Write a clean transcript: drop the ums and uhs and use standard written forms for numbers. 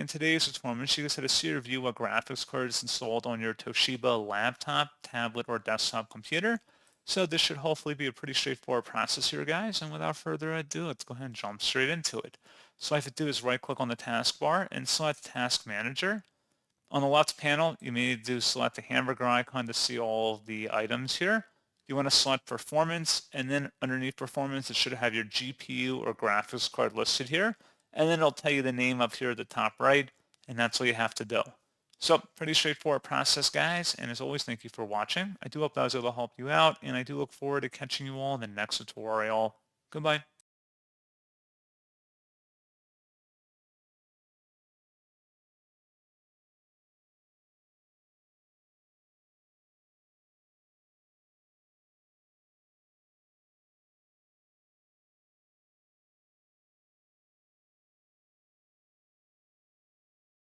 in today's tutorial, I'm going to how to see or view what graphics card is installed on your Toshiba laptop, tablet, or desktop computer. So this should hopefully be a pretty straightforward process here, guys. And without further ado, let's go ahead and jump straight into it. So all I have to do is right-click on the taskbar and select Task Manager. On the left panel, you may need to select the hamburger icon to see all of the items here. You want to select Performance, and then underneath Performance, it should have your GPU or graphics card listed here. And then it'll tell you the name up here at the top right, and that's all you have to do. So pretty straightforward process, guys. And as always, thank you for watching. I do hope that was able to help you out, and I do look forward to catching you all in the next tutorial. Goodbye.